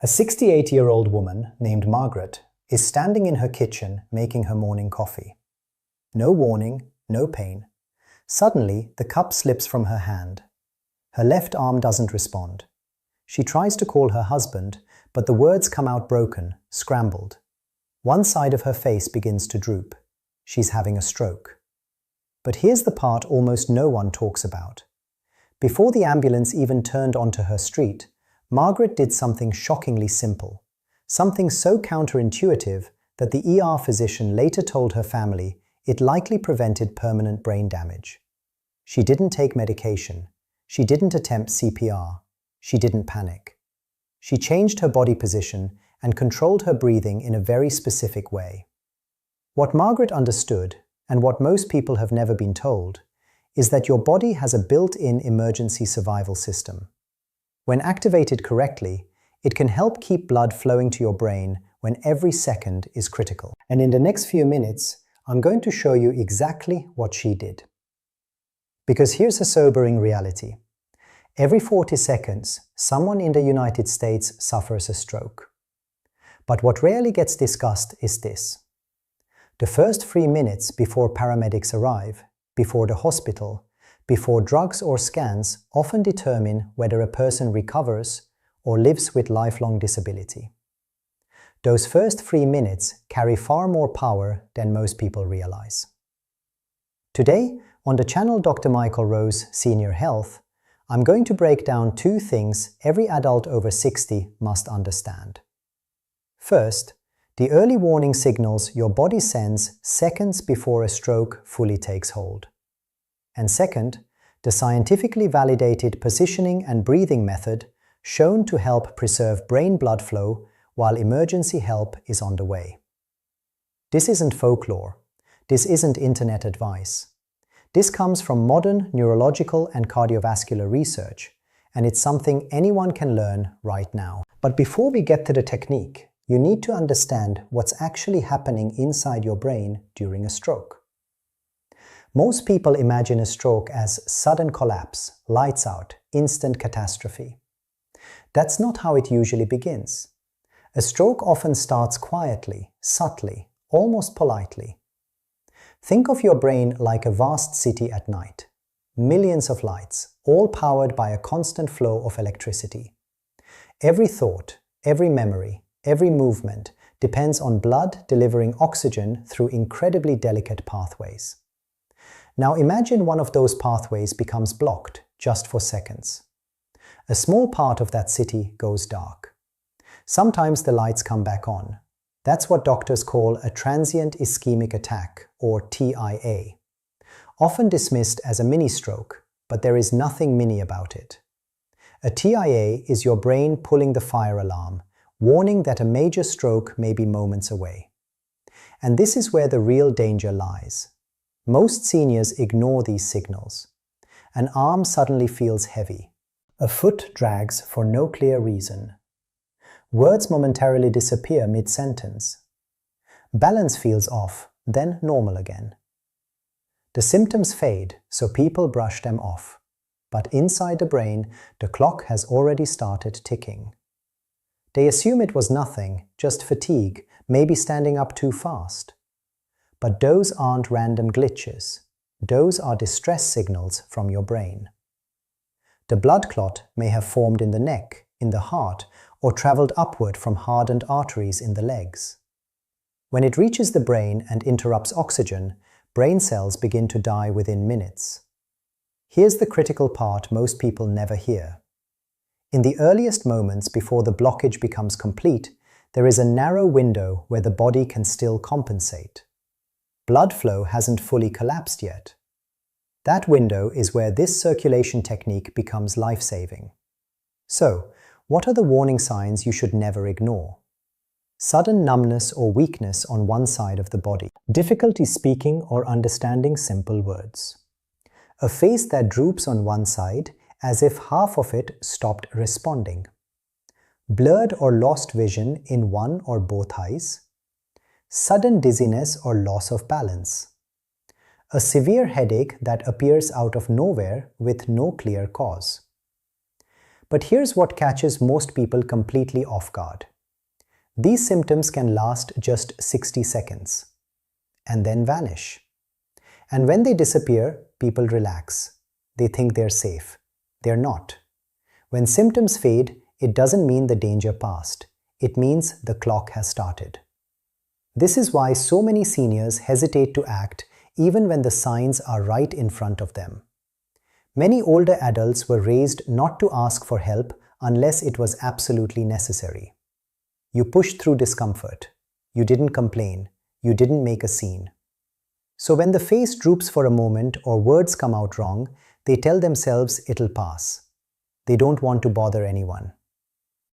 A 68-year-old woman named Margaret is standing in her kitchen making her morning coffee. No warning, no pain. Suddenly, the cup slips from her hand. Her left arm doesn't respond. She tries to call her husband, but the words come out broken, scrambled. One side of her face begins to droop. She's having a stroke. But here's the part almost no one talks about. Before the ambulance even turned onto her street, Margaret did something shockingly simple, something so counterintuitive that the ER physician later told her family it likely prevented permanent brain damage. She didn't take medication. She didn't attempt CPR. She didn't panic. She changed her body position and controlled her breathing in a very specific way. What Margaret understood, and what most people have never been told, is that your body has a built-in emergency survival system. When activated correctly, it can help keep blood flowing to your brain when every second is critical. And in the next few minutes, I'm going to show you exactly what she did. Because here's a sobering reality. Every 40 seconds, someone in the United States suffers a stroke. But what rarely gets discussed is this. The first 3 minutes before paramedics arrive, before the hospital, before drugs or scans often determine whether a person recovers or lives with lifelong disability. Those first 3 minutes carry far more power than most people realize. Today, on the channel Dr. Michael Rose Senior Health, I'm going to break down 2 things every adult over 60 must understand. First, the early warning signals your body sends seconds before a stroke fully takes hold. And second, the scientifically validated positioning and breathing method shown to help preserve brain blood flow while emergency help is on the way. This isn't folklore. This isn't internet advice. This comes from modern neurological and cardiovascular research, and it's something anyone can learn right now. But before we get to the technique, you need to understand what's actually happening inside your brain during a stroke. Most people imagine a stroke as sudden collapse, lights out, instant catastrophe. That's not how it usually begins. A stroke often starts quietly, subtly, almost politely. Think of your brain like a vast city at night. Millions of lights, all powered by a constant flow of electricity. Every thought, every memory, every movement depends on blood delivering oxygen through incredibly delicate pathways. Now imagine one of those pathways becomes blocked just for seconds. A small part of that city goes dark. Sometimes the lights come back on. That's what doctors call a transient ischemic attack, or TIA. Often dismissed as a mini-stroke, but there is nothing mini about it. A TIA is your brain pulling the fire alarm, warning that a major stroke may be moments away. And this is where the real danger lies. Most seniors ignore these signals. An arm suddenly feels heavy. A foot drags for no clear reason. Words momentarily disappear mid-sentence. Balance feels off, then normal again. The symptoms fade, so people brush them off. But inside the brain, the clock has already started ticking. They assume it was nothing, just fatigue, maybe standing up too fast. But those aren't random glitches. Those are distress signals from your brain. The blood clot may have formed in the neck, in the heart, or traveled upward from hardened arteries in the legs. When it reaches the brain and interrupts oxygen, brain cells begin to die within minutes. Here's the critical part most people never hear. In the earliest moments before the blockage becomes complete, there is a narrow window where the body can still compensate. Blood flow hasn't fully collapsed yet. That window is where this circulation technique becomes life-saving. So, what are the warning signs you should never ignore? Sudden numbness or weakness on one side of the body. Difficulty speaking or understanding simple words. A face that droops on one side as if half of it stopped responding. Blurred or lost vision in one or both eyes. Sudden dizziness or loss of balance. A severe headache that appears out of nowhere with no clear cause. But here's what catches most people completely off guard. These symptoms can last just 60 seconds and then vanish. And when they disappear, people relax. They think they're safe. They're not. When symptoms fade, it doesn't mean the danger passed. It means the clock has started. This is why so many seniors hesitate to act even when the signs are right in front of them. Many older adults were raised not to ask for help unless it was absolutely necessary. You pushed through discomfort. You didn't complain. You didn't make a scene. So when the face droops for a moment or words come out wrong, they tell themselves it'll pass. They don't want to bother anyone.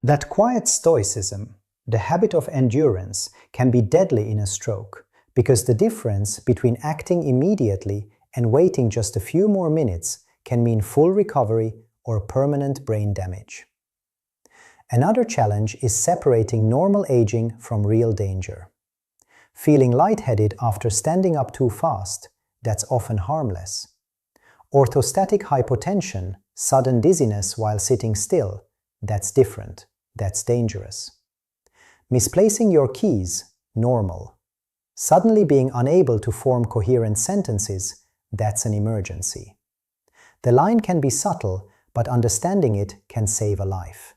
That quiet stoicism, the habit of endurance, can be deadly in a stroke because the difference between acting immediately and waiting just a few more minutes can mean full recovery or permanent brain damage. Another challenge is separating normal aging from real danger. Feeling lightheaded after standing up too fast, that's often harmless. Orthostatic hypotension, sudden dizziness while sitting still, that's different, that's dangerous. Misplacing your keys, normal. Suddenly being unable to form coherent sentences, that's an emergency. The line can be subtle, but understanding it can save a life.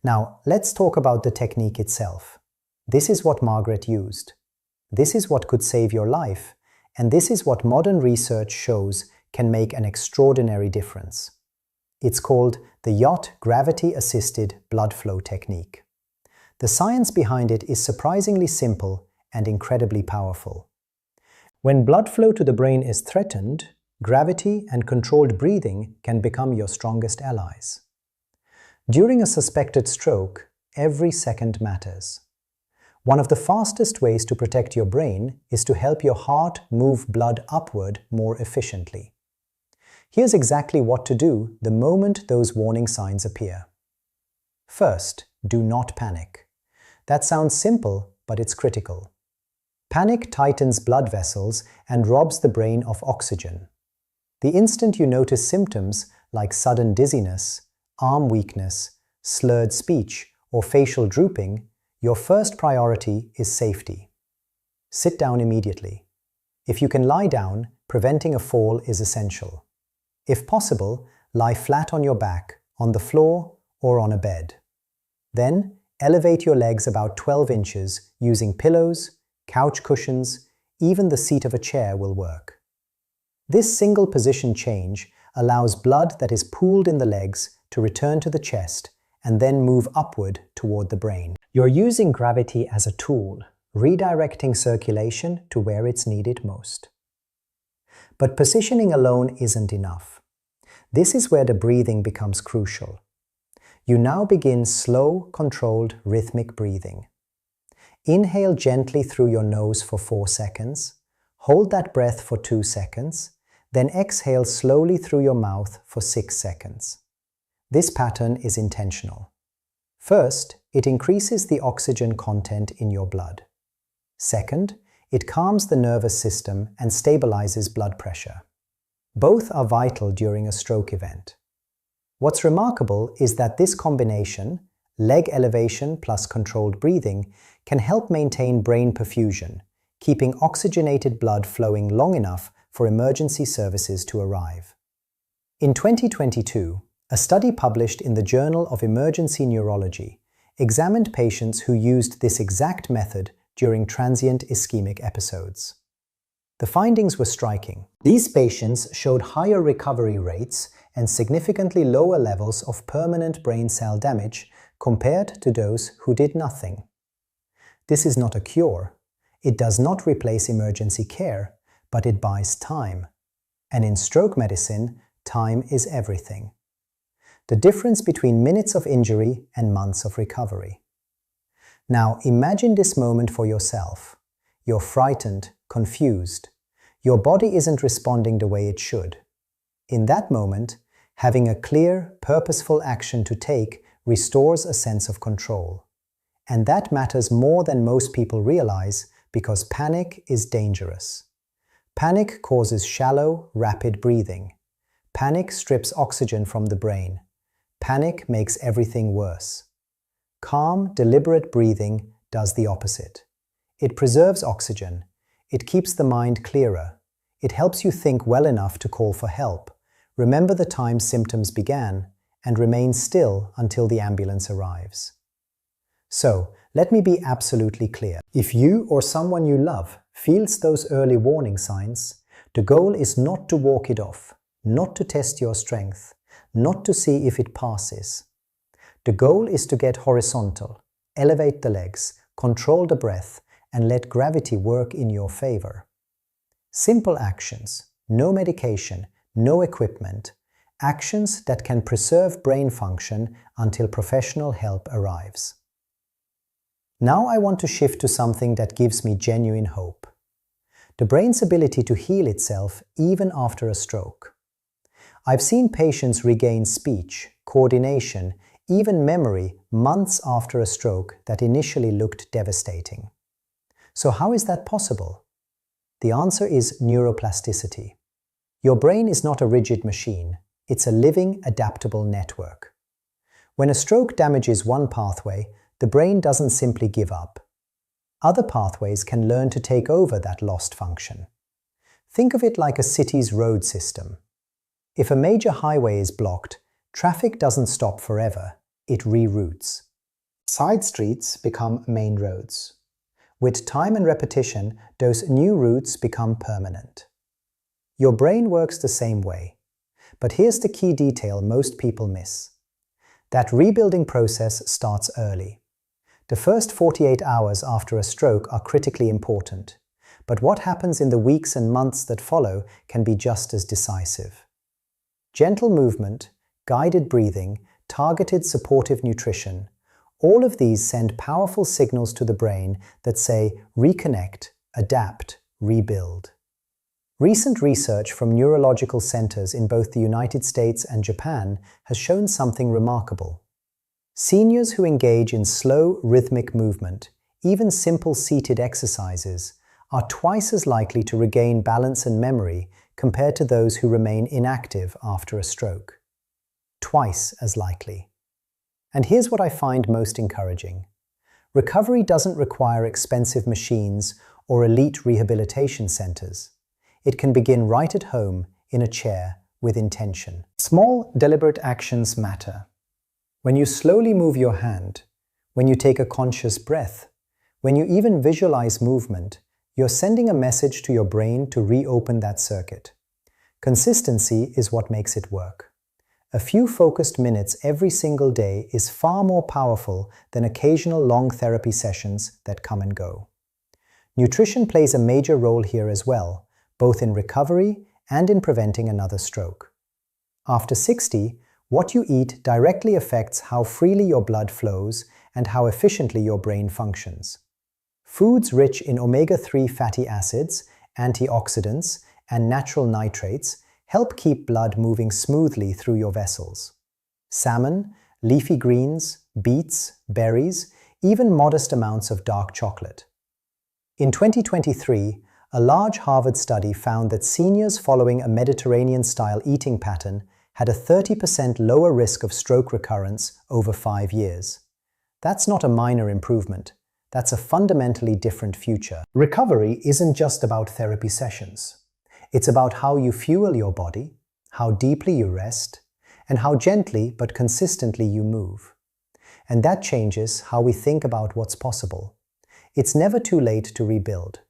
Now, let's talk about the technique itself. This is what Margaret used. This is what could save your life, and this is what modern research shows can make an extraordinary difference. It's called the Yacht Gravity-Assisted Blood Flow Technique. The science behind it is surprisingly simple and incredibly powerful. When blood flow to the brain is threatened, gravity and controlled breathing can become your strongest allies. During a suspected stroke, every second matters. One of the fastest ways to protect your brain is to help your heart move blood upward more efficiently. Here's exactly what to do the moment those warning signs appear. First, do not panic. That sounds simple, but it's critical. Panic tightens blood vessels and robs the brain of oxygen. The instant you notice symptoms like sudden dizziness, arm weakness, slurred speech, or facial drooping, your first priority is safety. Sit down immediately. If you can lie down, preventing a fall is essential. If possible, lie flat on your back, on the floor, or on a bed. Then, elevate your legs about 12 inches using pillows, couch cushions, even the seat of a chair will work. This single position change allows blood that is pooled in the legs to return to the chest and then move upward toward the brain. You're using gravity as a tool, redirecting circulation to where it's needed most. But positioning alone isn't enough. This is where the breathing becomes crucial. You now begin slow, controlled, rhythmic breathing. Inhale gently through your nose for 4 seconds, hold that breath for 2 seconds, then exhale slowly through your mouth for 6 seconds. This pattern is intentional. First, it increases the oxygen content in your blood. Second, it calms the nervous system and stabilizes blood pressure. Both are vital during a stroke event. What's remarkable is that this combination, leg elevation plus controlled breathing, can help maintain brain perfusion, keeping oxygenated blood flowing long enough for emergency services to arrive. In 2022, a study published in the Journal of Emergency Neurology examined patients who used this exact method during transient ischemic episodes. The findings were striking. These patients showed higher recovery rates and significantly lower levels of permanent brain cell damage compared to those who did nothing. This is not a cure. It does not replace emergency care, but it buys time. And in stroke medicine, time is everything. The difference between minutes of injury and months of recovery. Now imagine this moment for yourself. You're frightened, confused. Your body isn't responding the way it should. In that moment, having a clear, purposeful action to take restores a sense of control. And that matters more than most people realize because panic is dangerous. Panic causes shallow, rapid breathing. Panic strips oxygen from the brain. Panic makes everything worse. Calm, deliberate breathing does the opposite. It preserves oxygen. It keeps the mind clearer. It helps you think well enough to call for help, remember the time symptoms began, and remain still until the ambulance arrives. So, let me be absolutely clear. If you or someone you love feels those early warning signs, the goal is not to walk it off, not to test your strength, not to see if it passes. The goal is to get horizontal, elevate the legs, control the breath, and let gravity work in your favor. Simple actions, no medication, no equipment, actions that can preserve brain function until professional help arrives. Now I want to shift to something that gives me genuine hope. The brain's ability to heal itself even after a stroke. I've seen patients regain speech, coordination, even memory months after a stroke that initially looked devastating. So how is that possible? The answer is neuroplasticity. Your brain is not a rigid machine, it's a living, adaptable network. When a stroke damages one pathway, the brain doesn't simply give up. Other pathways can learn to take over that lost function. Think of it like a city's road system. If a major highway is blocked, traffic doesn't stop forever, it reroutes. Side streets become main roads. With time and repetition, those new routes become permanent. Your brain works the same way. But here's the key detail most people miss. That rebuilding process starts early. The first 48 hours after a stroke are critically important, but what happens in the weeks and months that follow can be just as decisive. Gentle movement, guided breathing, targeted supportive nutrition, all of these send powerful signals to the brain that say reconnect, adapt, rebuild. Recent research from neurological centers in both the United States and Japan has shown something remarkable. Seniors who engage in slow, rhythmic movement, even simple seated exercises, are twice as likely to regain balance and memory compared to those who remain inactive after a stroke. Twice as likely. And here's what I find most encouraging. Recovery doesn't require expensive machines or elite rehabilitation centers. It can begin right at home, in a chair, with intention. Small, deliberate actions matter. When you slowly move your hand, when you take a conscious breath, when you even visualize movement, you're sending a message to your brain to reopen that circuit. Consistency is what makes it work. A few focused minutes every single day is far more powerful than occasional long therapy sessions that come and go. Nutrition plays a major role here as well, both in recovery and in preventing another stroke. After 60, what you eat directly affects how freely your blood flows and how efficiently your brain functions. Foods rich in omega-3 fatty acids, antioxidants, and natural nitrates help keep blood moving smoothly through your vessels. Salmon, leafy greens, beets, berries, even modest amounts of dark chocolate. In 2023, a large Harvard study found that seniors following a Mediterranean-style eating pattern had a 30% lower risk of stroke recurrence over 5 years. That's not a minor improvement. That's a fundamentally different future. Recovery isn't just about therapy sessions. It's about how you fuel your body, how deeply you rest, and how gently but consistently you move. And that changes how we think about what's possible. It's never too late to rebuild.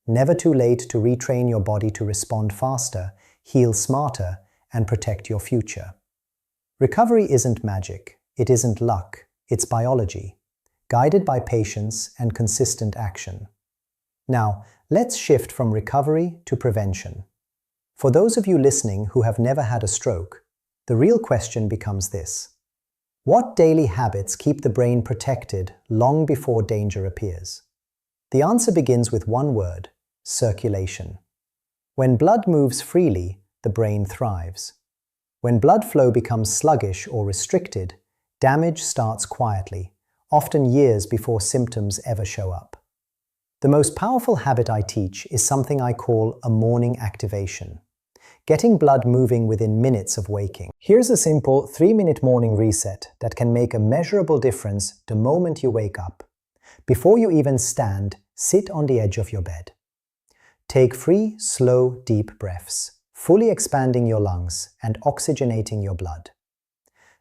Never too late to retrain your body to respond faster, heal smarter, and protect your future. Recovery isn't magic. It isn't luck. It's biology, guided by patience and consistent action. Now, let's shift from recovery to prevention. For those of you listening who have never had a stroke, the real question becomes this. What daily habits keep the brain protected long before danger appears? The answer begins with one word: circulation. When blood moves freely, the brain thrives. When blood flow becomes sluggish or restricted, damage starts quietly, often years before symptoms ever show up. The most powerful habit I teach is something I call a morning activation. getting blood moving within minutes of waking. Here's a simple 3-minute morning reset that can make a measurable difference the moment you wake up. Before you even stand, sit on the edge of your bed. Take 3 slow, deep breaths, fully expanding your lungs and oxygenating your blood.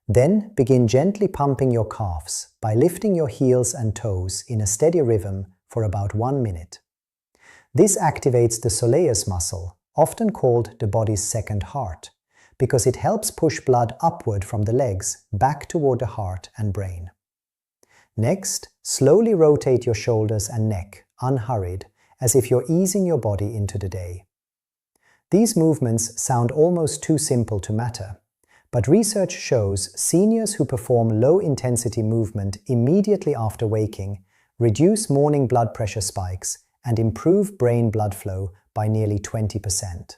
Then begin gently pumping your calves by lifting your heels and toes in a steady rhythm for about 1 minute. This activates the soleus muscle, often called the body's second heart, because it helps push blood upward from the legs back toward the heart and brain. Next, slowly rotate your shoulders and neck, unhurried, as if you're easing your body into the day. These movements sound almost too simple to matter, but research shows seniors who perform low-intensity movement immediately after waking reduce morning blood pressure spikes and improve brain blood flow by nearly 20%.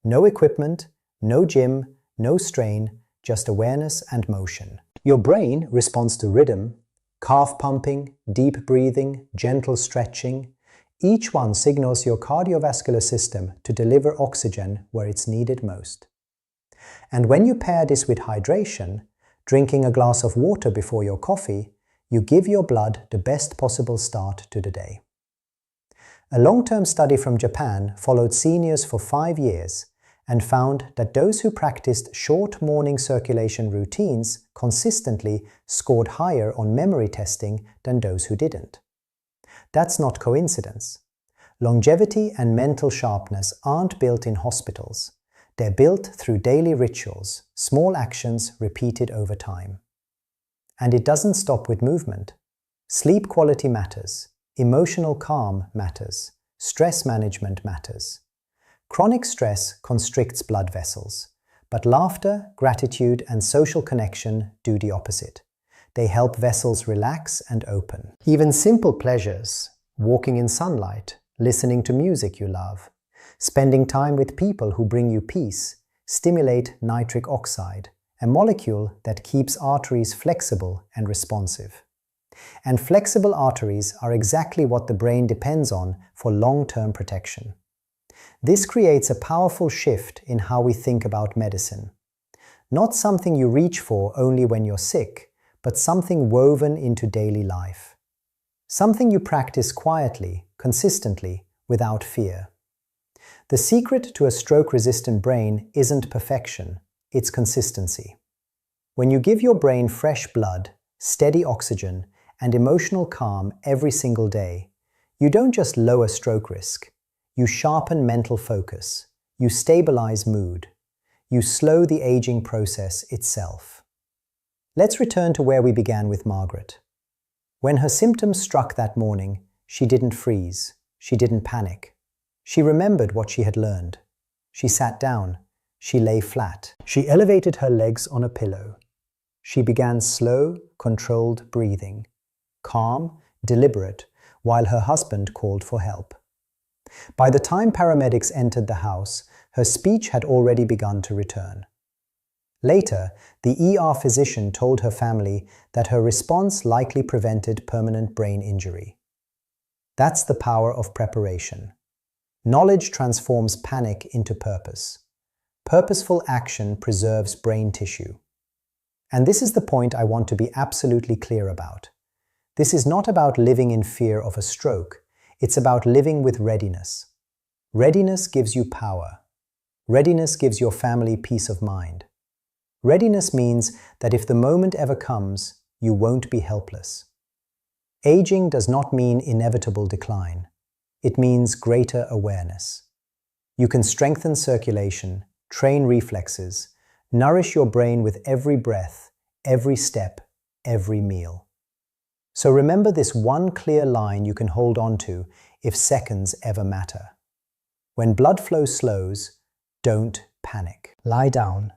No equipment, no gym, no strain, just awareness and motion. Your brain responds to rhythm, calf pumping, deep breathing, gentle stretching. Each one signals your cardiovascular system to deliver oxygen where it's needed most. And when you pair this with hydration, drinking a glass of water before your coffee, you give your blood the best possible start to the day. A long-term study from Japan followed seniors for 5 years and found that those who practiced short morning circulation routines consistently scored higher on memory testing than those who didn't. That's not coincidence. Longevity and mental sharpness aren't built in hospitals. They're built through daily rituals, small actions repeated over time. And it doesn't stop with movement. Sleep quality matters. Emotional calm matters. Stress management matters. Chronic stress constricts blood vessels, but laughter, gratitude, and social connection do the opposite. They help vessels relax and open. Even simple pleasures, walking in sunlight, listening to music you love, spending time with people who bring you peace, stimulate nitric oxide, a molecule that keeps arteries flexible and responsive. And flexible arteries are exactly what the brain depends on for long-term protection. This creates a powerful shift in how we think about medicine. Not something you reach for only when you're sick, but something woven into daily life. Something you practice quietly, consistently, without fear. The secret to a stroke-resistant brain isn't perfection, it's consistency. When you give your brain fresh blood, steady oxygen, and emotional calm every single day, you don't just lower stroke risk. You sharpen mental focus. You stabilize mood. You slow the aging process itself. Let's return to where we began with Margaret. When her symptoms struck that morning, she didn't freeze. She didn't panic. She remembered what she had learned. She sat down. She lay flat. She elevated her legs on a pillow. She began slow, controlled breathing. Calm, deliberate, while her husband called for help. By the time paramedics entered the house, her speech had already begun to return. Later, the ER physician told her family that her response likely prevented permanent brain injury. That's the power of preparation. Knowledge transforms panic into purpose. Purposeful action preserves brain tissue. And this is the point I want to be absolutely clear about. This is not about living in fear of a stroke. It's about living with readiness. Readiness gives you power. Readiness gives your family peace of mind. Readiness means that if the moment ever comes, you won't be helpless. Aging does not mean inevitable decline. It means greater awareness. You can strengthen circulation, train reflexes, nourish your brain with every breath, every step, every meal. So remember this one clear line you can hold on to if seconds ever matter. When blood flow slows, don't panic. Lie down,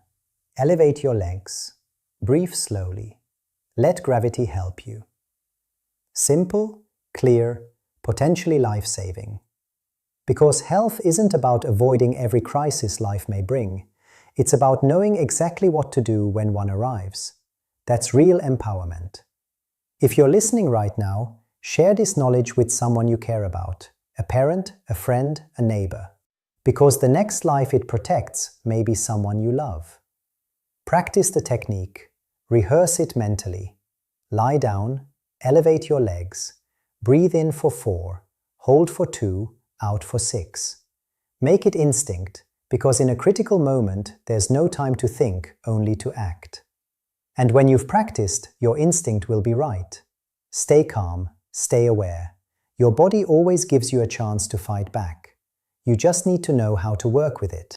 elevate your legs, breathe slowly, let gravity help you. Simple, clear, potentially life-saving. Because health isn't about avoiding every crisis life may bring. It's about knowing exactly what to do when one arrives. That's real empowerment. If you're listening right now, share this knowledge with someone you care about, a parent, a friend, a neighbor. because the next life it protects may be someone you love. Practice the technique. Rehearse it mentally. Lie down, elevate your legs, breathe in for 4, hold for 2, out for 6. Make it instinct, because in a critical moment, there's no time to think, only to act. And when you've practiced, your instinct will be right. Stay calm, stay aware. Your body always gives you a chance to fight back. You just need to know how to work with it.